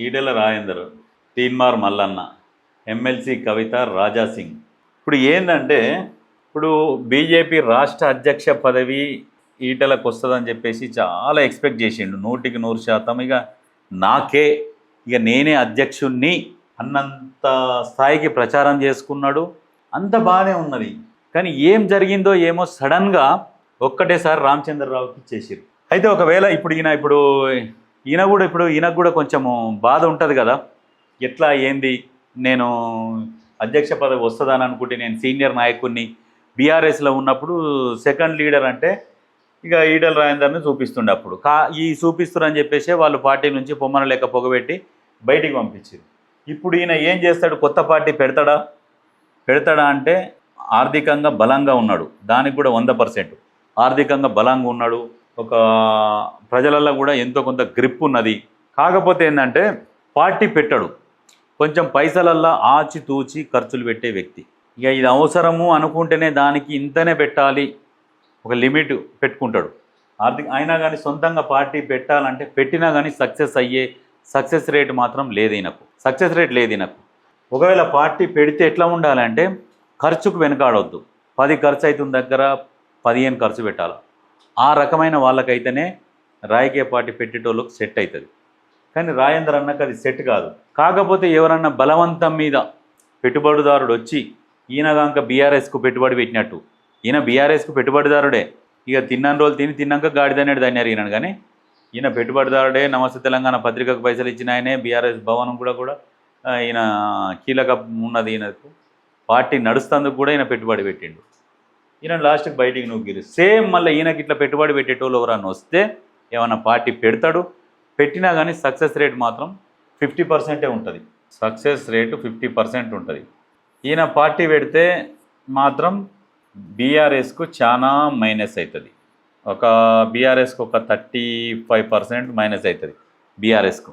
Etela Rajender, Teenmar Mallanna, MLC కవిత, రాజా సింగ్. ఇప్పుడు ఏంటంటే ఇప్పుడు బీజేపీ రాష్ట్ర అధ్యక్ష పదవి ఈటెలకు వస్తుందని చెప్పేసి చాలా ఎక్స్పెక్ట్ చేసిండు, 100% ఇక నాకే, ఇక నేనే అధ్యక్షుణ్ణి అన్నంత స్థాయికి ప్రచారం చేసుకున్నాడు. అంత బాగానే ఉన్నది. కానీ ఏం జరిగిందో ఏమో సడన్గా ఒక్కటేసారి రామచంద్రరావుకి ఇచ్చేసారు. అయితే ఒకవేళ ఈయనకు కూడా కొంచెము బాధ ఉంటుంది కదా, ఎట్లా ఏంది, నేను అధ్యక్ష పదవి వస్తుందని అనుకుంటే నేను సీనియర్ నాయకుడిని, బీఆర్ఎస్లో ఉన్నప్పుడు సెకండ్ లీడర్ అంటే ఇక ఈటెల రాజేందర్ని చూపిస్తుండే. అప్పుడు చూపిస్తురని చెప్పేసి వాళ్ళు పార్టీ నుంచి పొమ్మన లెక్క పొగబెట్టి బయటికి పంపించారు. ఇప్పుడు ఈయన ఏం చేస్తాడు, కొత్త పార్టీ పెడతాడా అంటే ఆర్థికంగా బలంగా ఉన్నాడు, దానికి కూడా 100% ఆర్థికంగా బలంగా ఉన్నాడు, ఒక ప్రజలలో కూడా ఎంతో కొంత గ్రిప్ ఉన్నది. కాకపోతే ఏంటంటే పార్టీ పెట్టాడు, కొంచెం పైసలల్లా ఆచితూచి ఖర్చులు పెట్టే వ్యక్తి. ఇక ఇది అవసరము అనుకుంటేనే దానికి ఇంతనే పెట్టాలి, ఒక లిమిట్ పెట్టుకుంటాడు. అయినా కానీ సొంతంగా పార్టీ పెట్టాలంటే పెట్టినా కానీ సక్సెస్ రేట్ మాత్రం లేదు ఈయనకు. ఒకవేళ పార్టీ పెడితే ఎట్లా ఉండాలంటే ఖర్చుకు వెనకాడవద్దు. 10 ఖర్చు అవుతున్న దగ్గర 15 ఖర్చు పెట్టాలి. ఆ రకమైన వాళ్ళకైతేనే రాజకీయ పార్టీ పెట్టేటోళ్ళకి సెట్ అవుతుంది. కానీ రాజేందర్ అన్నకు అది సెట్ కాదు. కాకపోతే ఎవరన్నా బలవంతం మీద పెట్టుబడిదారుడు వచ్చి ఈయనగాక బీఆర్ఎస్కు పెట్టుబడి పెట్టినట్టు, ఈయన బీఆర్ఎస్కు పెట్టుబడిదారుడే, ఇక తిన్నాను రోజులు తిన్నాక గాడిదనేది దాన్ని అడిగినాడు. కానీ ఈయన పెట్టుబడిదారుడే, నమస్తే తెలంగాణ పత్రికకు పైసలు ఇచ్చిన ఆయనే, బీఆర్ఎస్ భవనం కూడా ఈయన కీలక ఉన్నది, ఈయనకు పార్టీ నడుస్తందుకు కూడా ఈయన పెట్టుబడి పెట్టిండు. ఈయన లాస్ట్కి బయటికి నూకిరు. సేమ్ మళ్ళీ ఈయనకి ఇట్లా పెట్టుబడి పెట్టేటోళ్ళు ఎవరన్నా వస్తే ఏమన్నా పార్టీ పెడతాడు, పెట్టినా కానీ సక్సెస్ రేట్ మాత్రం 50% ఉంటుంది. సక్సెస్ రేటు 50% ఉంటుంది. ఈయన పార్టీ పెడితే మాత్రం బీఆర్ఎస్కు చాలా మైనస్ అవుతుంది. బీఆర్ఎస్కు ఒక 35% మైనస్ అవుతుంది బీఆర్ఎస్కు.